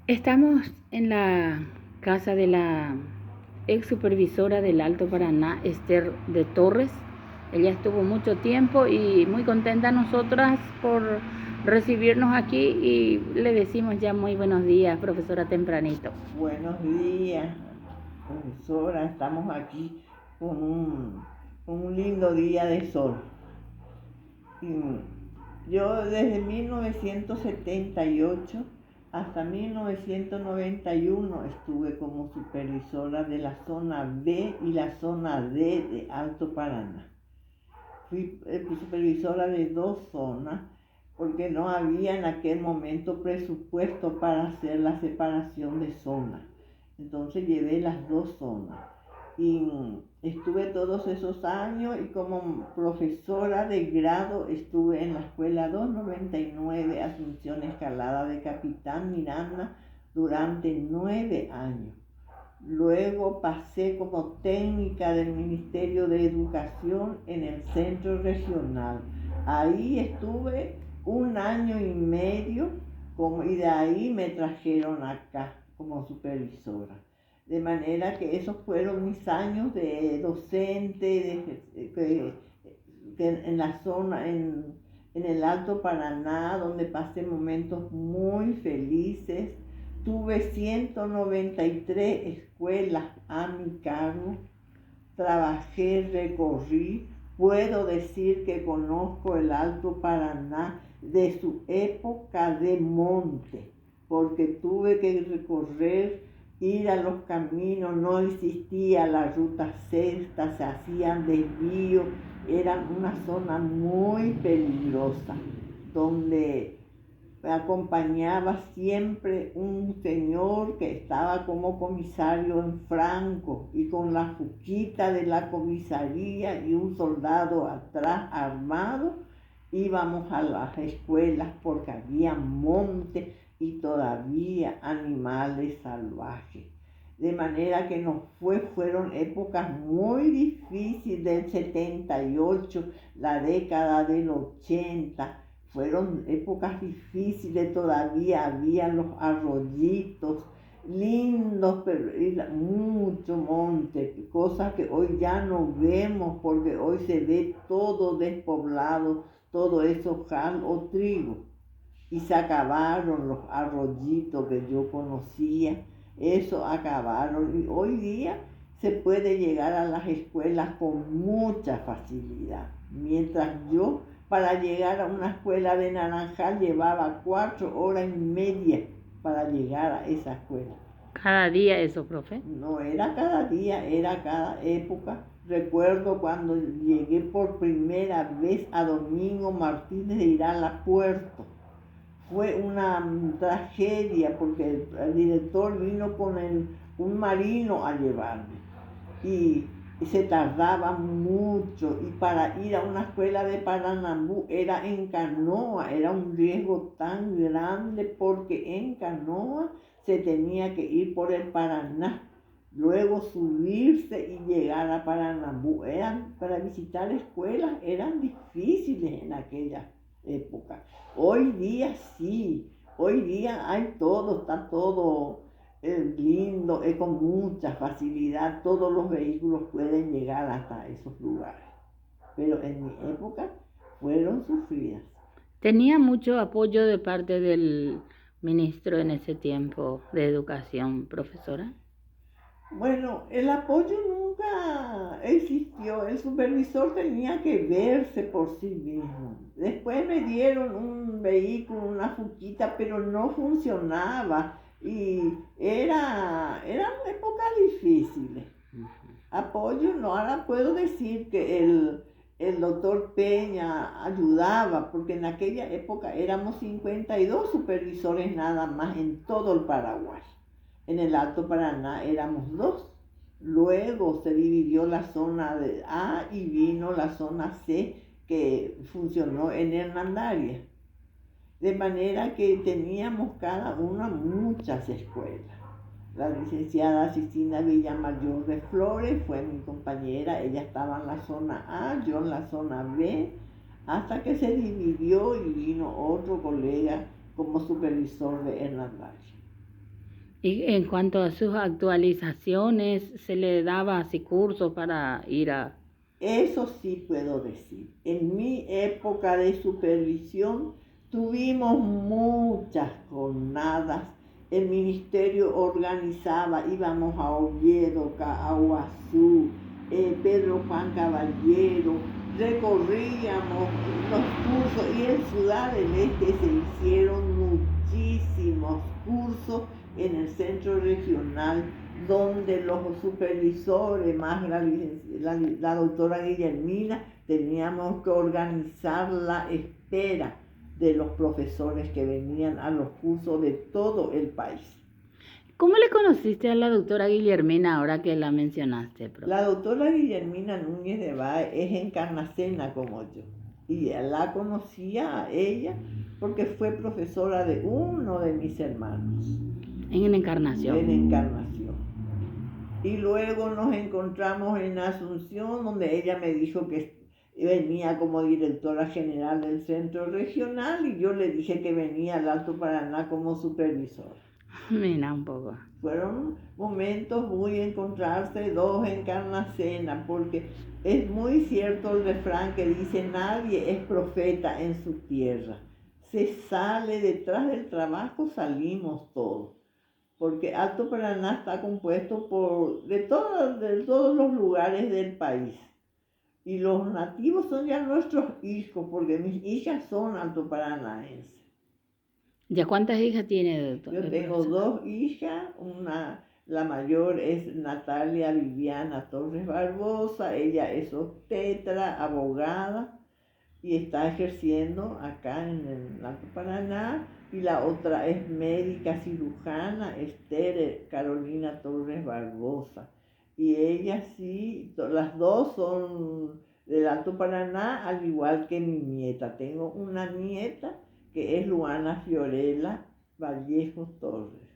Estamos en la casa de la ex supervisora del Alto Paraná, Esther de Torres. Ella estuvo mucho tiempo y muy contenta nosotras por recibirnos aquí y le decimos ya muy buenos días, profesora, tempranito. Buenos días, profesora. Estamos aquí con un lindo día de sol. Y yo desde 1978 hasta 1991 estuve como supervisora de la zona B y la zona D de Alto Paraná. Fui supervisora de dos zonas porque no había en aquel momento presupuesto para hacer la separación de zonas. Entonces llevé las dos zonas y estuve todos esos años y como profesora de grado estuve en la escuela 299 Asunción Escalada de Capitán Miranda durante 9 años. Luego pasé como técnica del Ministerio de Educación en el Centro Regional. Ahí estuve un año y medio y de ahí me trajeron acá como supervisora. De manera que esos fueron mis años de docente en la zona, en el Alto Paraná, donde pasé momentos muy felices. Tuve 193 escuelas a mi cargo, trabajé, recorrí. Puedo decir que conozco el Alto Paraná de su época de monte, porque tuve que recorrer, ir a los caminos, no existía la ruta sexta, se hacían desvíos, era una zona muy peligrosa, donde me acompañaba siempre un señor que estaba como comisario en Franco y con la juquita de la comisaría y un soldado atrás armado. Íbamos a las escuelas porque había monte y todavía animales salvajes. De manera que fueron épocas muy difíciles del 78, la década del 80. Fueron épocas difíciles, todavía había los arroyitos lindos, pero mucho monte, cosas que hoy ya no vemos porque hoy se ve todo despoblado, todo eso cal o trigo. Y se acabaron los arroyitos que yo conocía, eso acabaron. Y hoy día se puede llegar a las escuelas con mucha facilidad. Mientras yo, para llegar a una escuela de Naranjal, llevaba 4 horas y media para llegar a esa escuela. Cada día eso, profe. No era cada día, era cada época. Recuerdo cuando llegué por primera vez a Domingo Martínez de Irala, Puerto. Fue una tragedia porque el director vino con un marino a llevarme y se tardaba mucho, y para ir a una escuela de Paranambú era en canoa, era un riesgo tan grande porque en canoa se tenía que ir por el Paraná, luego subirse y llegar a Paranambú. Para visitar escuelas eran difíciles en aquella época. Hoy día sí, hoy día hay todo, está todo lindo, con mucha facilidad, todos los vehículos pueden llegar hasta esos lugares. Pero en mi época fueron sufridas. Tenía mucho apoyo de parte del ministro en ese tiempo de educación, profesora. Bueno, el apoyo nunca existió. El supervisor tenía que verse por sí mismo. Después me dieron un vehículo, una fuquita, pero no funcionaba. Y eran épocas difíciles. Apoyo, no, ahora puedo decir que el doctor Peña ayudaba, porque en aquella época éramos 52 supervisores nada más en todo el Paraguay. En el Alto Paraná éramos 2. Luego se dividió la zona de A y vino la zona C, que funcionó en Hernandarias. De manera que teníamos cada una muchas escuelas. La licenciada Cristina Villamayor de Flores fue mi compañera, ella estaba en la zona A, yo en la zona B, hasta que se dividió y vino otro colega como supervisor de Hernandarias. Y en cuanto a sus actualizaciones, ¿se le daba así cursos para ir a...? Eso sí puedo decir. En mi época de supervisión tuvimos muchas jornadas. El ministerio organizaba, íbamos a Oviedo, a Guazú, Pedro Juan Caballero, recorríamos los cursos y en Ciudad del Este se hicieron muchísimos cursos en el centro regional donde los supervisores, más la doctora Guillermina, teníamos que organizar la espera de los profesores que venían a los cursos de todo el país. ¿Cómo le conociste a la doctora Guillermina ahora que la mencionaste, profe? La doctora Guillermina Núñez de Báez es encarnacena como yo. Y la conocía a ella porque fue profesora de uno de mis hermanos. En Encarnación. En Encarnación. Y luego nos encontramos en Asunción, donde ella me dijo que venía como directora general del centro regional y yo le dije que venía al Alto Paraná como supervisora. Mira un poco. Fueron momentos muy encontrarse dos encarnacenas, porque es muy cierto el refrán que dice: nadie es profeta en su tierra. Se sale detrás del trabajo, salimos todos. Porque Alto Paraná está compuesto de todos los lugares del país. Y los nativos son ya nuestros hijos, porque mis hijas son altoparanaenses. ¿Ya cuántas hijas tiene, doctor? Yo tengo dos hijas, la mayor es Natalia Viviana Torres Barbosa, ella es obstetra, abogada, y está ejerciendo acá en el Alto Paraná, y la otra es médica cirujana, Esther Carolina Torres Barbosa. Y ellas sí, las dos son del Alto Paraná, al igual que mi nieta. Tengo una nieta que es Luana Fiorella Vallejo Torres.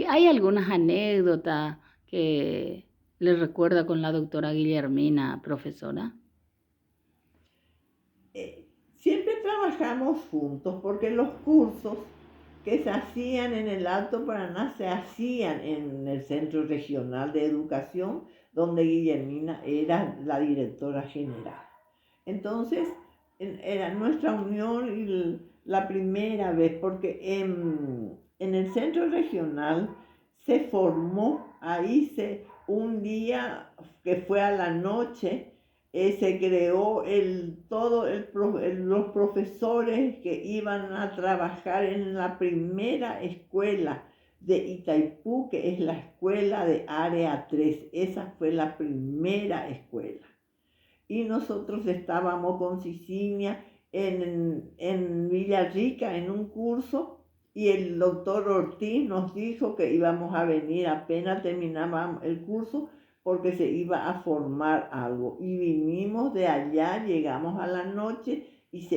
¿Hay algunas anécdotas que le recuerda con la doctora Guillermina, profesora? Siempre trabajamos juntos porque los cursos que se hacían en el Alto Paraná se hacían en el Centro Regional de Educación, donde Guillermina era la directora general. Entonces, era nuestra unión y la primera vez, porque en el Centro Regional se formó, un día que fue a la noche, se creó los profesores que iban a trabajar en la primera escuela de Itaipú, que es la escuela de Área 3. Esa fue la primera escuela. Y nosotros estábamos con Cicinia en Villarrica en un curso, y el doctor Ortiz nos dijo que íbamos a venir apenas terminábamos el curso, porque se iba a formar algo. Y vinimos de allá, llegamos a la noche y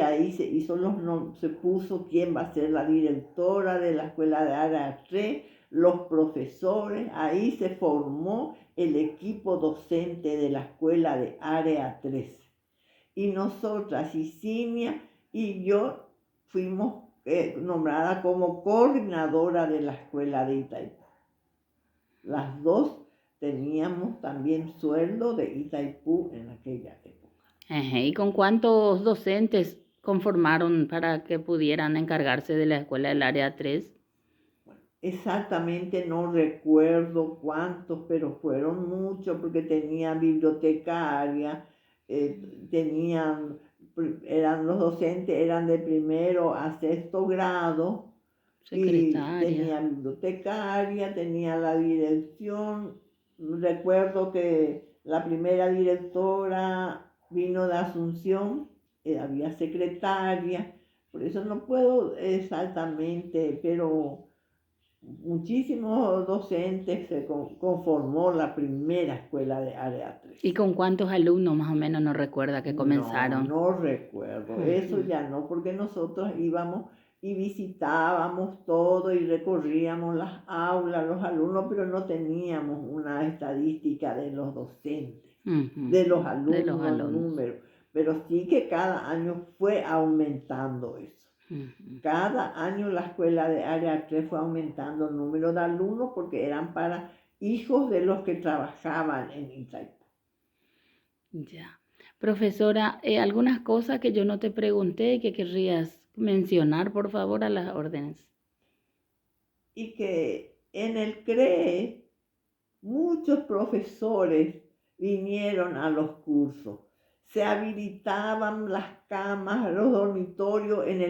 ahí se puso quién va a ser la directora de la escuela de Área 3, los profesores, ahí se formó el equipo docente de la escuela de Área 3. Y nosotras, Cicinia y yo, fuimos nombrada como coordinadora de la escuela de Itaipú. Las dos teníamos también sueldo de Itaipú en aquella época. ¿Y con cuántos docentes conformaron para que pudieran encargarse de la escuela del área 3? Bueno, exactamente no recuerdo cuántos, pero fueron muchos, porque tenían bibliotecaria, los docentes eran de primero a sexto grado, y tenía bibliotecaria, tenía la dirección. Recuerdo que la primera directora vino de Asunción, había secretaria, por eso no puedo exactamente, pero muchísimos docentes se conformó la primera escuela de Área 3. ¿Y con cuántos alumnos más o menos no recuerda que comenzaron? No recuerdo, eso ya no, porque nosotros íbamos y visitábamos todo y recorríamos las aulas, los alumnos, pero no teníamos una estadística de los docentes, de los alumnos, números, pero sí que cada año fue aumentando eso. Ujú. Cada año la escuela de área 3 fue aumentando el número de alumnos porque eran para hijos de los que trabajaban en Itaipú. Ya. Profesora, algunas cosas que yo no te pregunté que querrías mencionar, por favor, a las órdenes. Y que en el CREE muchos profesores vinieron a los cursos. Se habilitaban las camas, los dormitorios en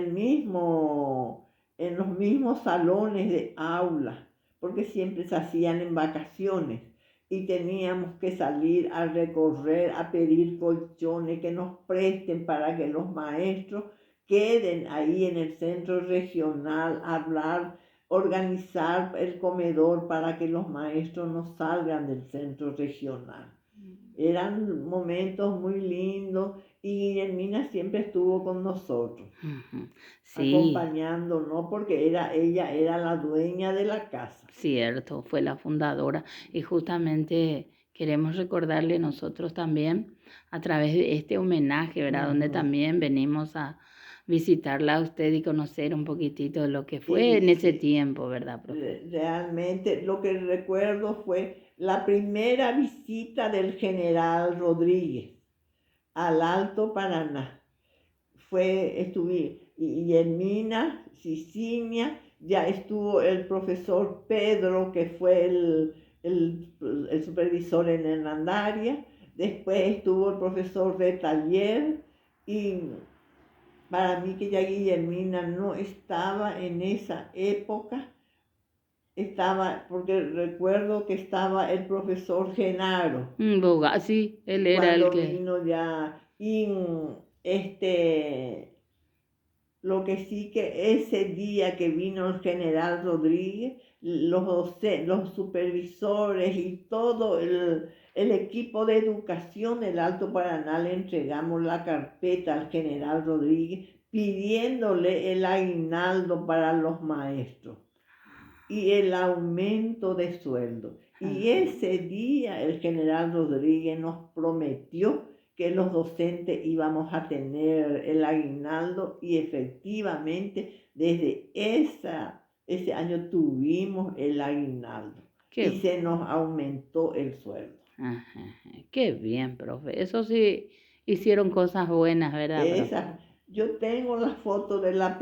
los mismos salones de aula, porque siempre se hacían en vacaciones y teníamos que salir a recorrer, a pedir colchones que nos presten para que los maestros queden ahí en el centro regional, hablar, organizar el comedor para que los maestros no salgan del centro regional. Eran momentos muy lindos y Guillermina siempre estuvo con nosotros, Sí, acompañándonos porque ella era la dueña de la casa. cierto, fue la fundadora y justamente queremos recordarle nosotros también a través de este homenaje, ¿verdad? Donde también venimos a visitarla a usted y conocer un poquitito de lo que fue en Sí, ese sí. tiempo, ¿verdad, profe? Realmente lo que recuerdo fue la primera visita del general Rodríguez al Alto Paraná. Y Hermina, Cicinia, ya estuvo el profesor Pedro, que fue el supervisor en Hernandaria, después estuvo el profesor de taller, y para mí que ya Guillermina no estaba en esa época, porque recuerdo que estaba el profesor Genaro, Sí, él era el cuando que... vino ya, y lo que sí que ese día que vino el general Rodríguez, los supervisores y todo el equipo de educación del Alto Paraná le entregamos la carpeta al general Rodríguez pidiéndole el aguinaldo para los maestros y el aumento de sueldo. Y Ajá. ese día el general Rodríguez nos prometió que los docentes íbamos a tener el aguinaldo y efectivamente desde ese año tuvimos el aguinaldo y Qué, se nos aumentó el sueldo. ajá, qué bien, profe. Eso sí, hicieron cosas buenas, ¿verdad, profe? Yo tengo la foto de la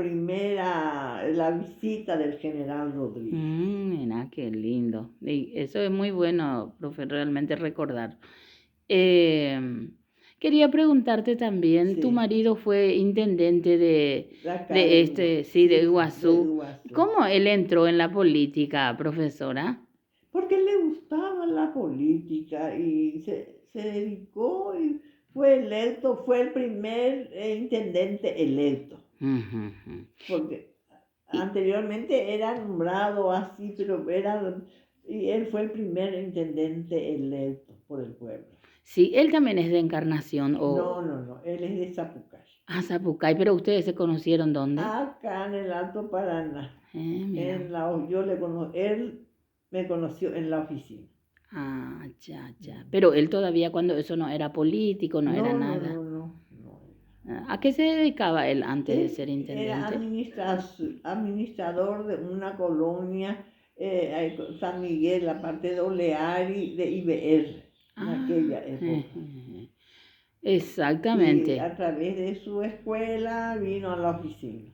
visita del general Rodríguez. Mira, qué lindo. Y eso es muy bueno, profe, realmente recordar. Em, Quería preguntarte también, tu Sí, marido fue intendente de acá de este, sí, de sí, de Iguazú. Iguazú. ¿Cómo él entró en la política, profesora? Porque le gustaba la política y se dedicó y fue electo, fue el primer intendente electo, Ujú, ujú. porque Y, anteriormente era nombrado así, y él fue el primer intendente electo por el pueblo. sí, él también es de Encarnación No, o no, no, él es de Zapucay. Zapucay, pero ustedes se conocieron ¿dónde? Acá en el Alto Paraná, Mira. él me conoció en la oficina. Ya, ya. Pero él todavía cuando eso no era político, no era No, no, nada. no, no, no. ¿A qué se dedicaba él antes de Él ser era intendente? administrador de una colonia, San Miguel, la parte de Oleari, de IBR, en Ah, aquella época. Y exactamente. a través de su escuela vino a la oficina,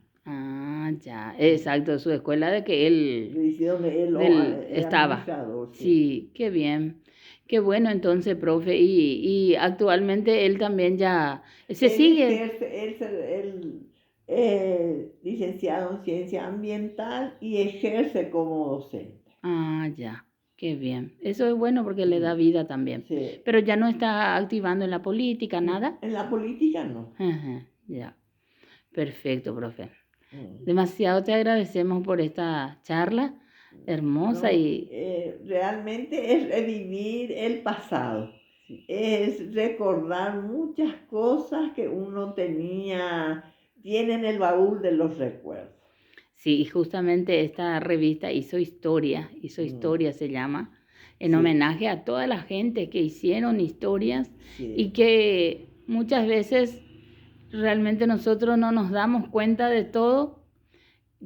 Ya, exacto, su escuela de que él donde él era estaba. administrador, sí. Sí, qué bien. Qué bueno entonces, profe. Y actualmente él también ya se Él sigue. ejerce, él, licenciado en ciencia ambiental y ejerce como docente. Ya, qué bien. Eso es bueno porque le da Mm, vida también. sí. Pero ya no está activando en la política, nada. En la política no. Ajá, ya, perfecto, profe. Mm. Demasiado te agradecemos por esta charla hermosa No, y realmente es revivir el pasado, sí, es recordar muchas cosas que uno tiene en el baúl de los recuerdos. sí, y justamente esta revista hizo Mm, historia se llama, en sí, homenaje a toda la gente que hicieron historias y sí, que muchas veces realmente nosotros no nos damos cuenta de todo,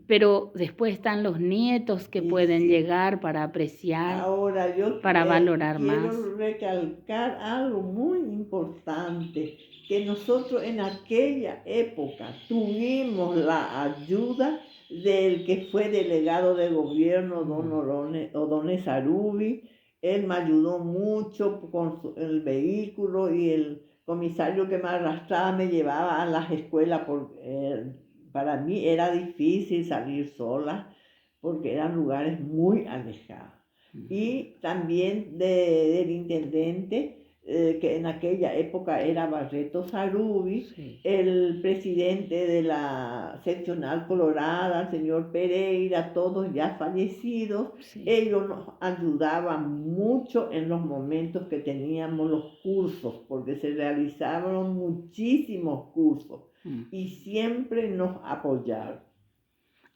pero después están los nietos que Y pueden sí. llegar para apreciar, Ahora yo para valorar quiero más. recalcar algo muy importante, que nosotros en aquella época tuvimos la ayuda del que fue delegado de gobierno, don Odones Arubi. Él me ayudó mucho con el vehículo, y el comisario que me arrastraba me llevaba a las escuelas, porque para mí era difícil salir sola, porque eran lugares muy alejados. Y también del intendente, que en aquella época era Barreto Sarubi, Sí. el presidente de la seccional colorada, el señor Pereira, todos ya fallecidos. Sí. Ellos nos ayudaban mucho en los momentos que teníamos los cursos, porque se realizaban muchísimos cursos y siempre nos apoyaron.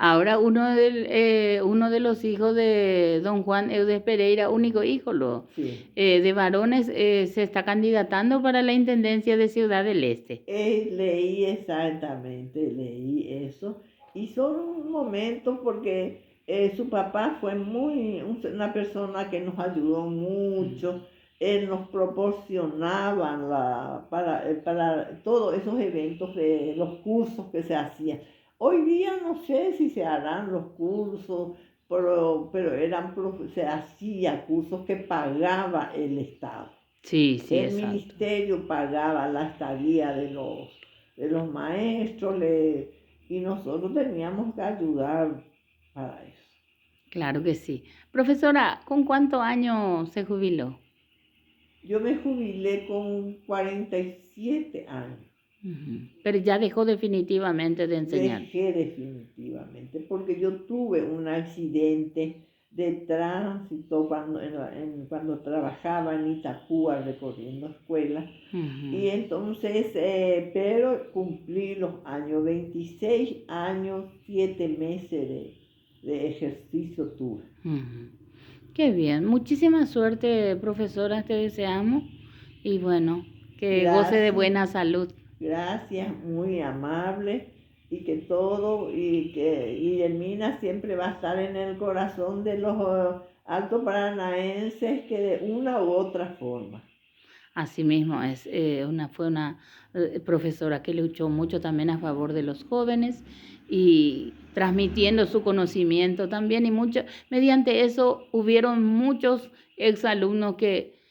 Ahora uno de los hijos de don Juan Eudes Pereira, único hijo Sí. de varones, se está candidatando para la Intendencia de Ciudad del Este. Leí exactamente, leí eso. Y son momentos porque su papá fue una persona que nos ayudó mucho. Él nos proporcionaba para todos esos eventos de los cursos que se hacían. Hoy día no sé si se harán los cursos, pero se hacía cursos que pagaba el Estado. Sí, sí, El exacto. ministerio pagaba la estadía de los maestros, y nosotros teníamos que ayudar para eso. Claro que sí. Profesora, ¿con cuántos años se jubiló? Yo me jubilé con 47 años. Pero ya dejó definitivamente de enseñar. Dejé definitivamente, porque yo tuve un accidente de tránsito cuando trabajaba en Itacúa recorriendo escuelas. Y entonces, pero cumplí los años, 26 años, 7 meses de ejercicio tuve. Qué bien. Muchísima suerte, profesora, te deseamos. Y bueno, que goce de buena salud. Gracias, muy amable, y que todo, y que Guillermina siempre va a estar en el corazón de los alto paranaenses, que de una u otra forma. Así mismo es, fue una profesora que luchó mucho también a favor de los jóvenes y transmitiendo su conocimiento también, y mediante eso hubieron muchos exalumnos que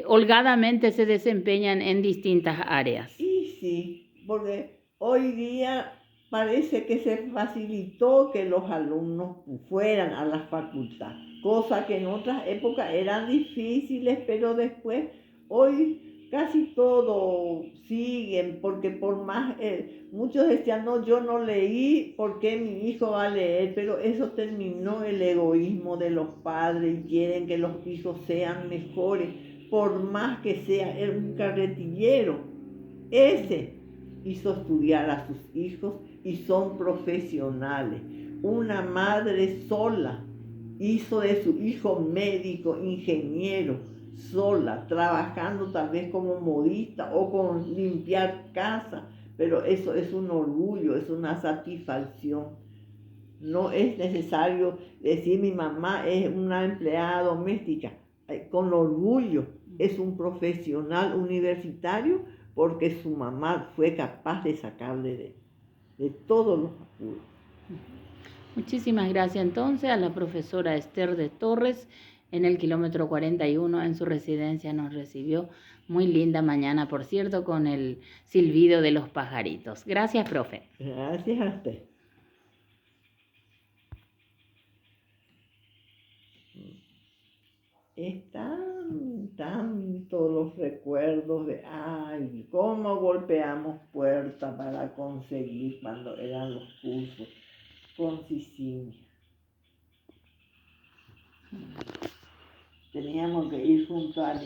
holgadamente se desempeñan en distintas áreas. Y sí, porque hoy día parece que se facilitó que los alumnos fueran a la facultad, cosa que en otras épocas eran difíciles, pero después, hoy casi todo siguen, porque por más, muchos decían, no, yo no leí, ¿por qué mi hijo va a leer? Pero eso terminó el egoísmo de los padres, y quieren que los hijos sean mejores, por más que sea un carretillero. Ese hizo estudiar a sus hijos y son profesionales. Una madre sola hizo de su hijo médico, ingeniero, sola, trabajando tal vez como modista o con limpiar casa, pero eso es un orgullo, es una satisfacción. No es necesario decir mi mamá es una empleada doméstica. Con orgullo es un profesional universitario, porque su mamá fue capaz de sacarle de todos los apuros. Muchísimas gracias entonces a la profesora Esther de Torres. En el kilómetro 41 en su residencia nos recibió. Muy linda mañana, por cierto, con el silbido de los pajaritos. Gracias, profe. Gracias a usted. Están tantos los recuerdos de, ay, cómo golpeamos puertas para conseguir cuando eran los cursos con Sicilia. Teníamos que ir junto a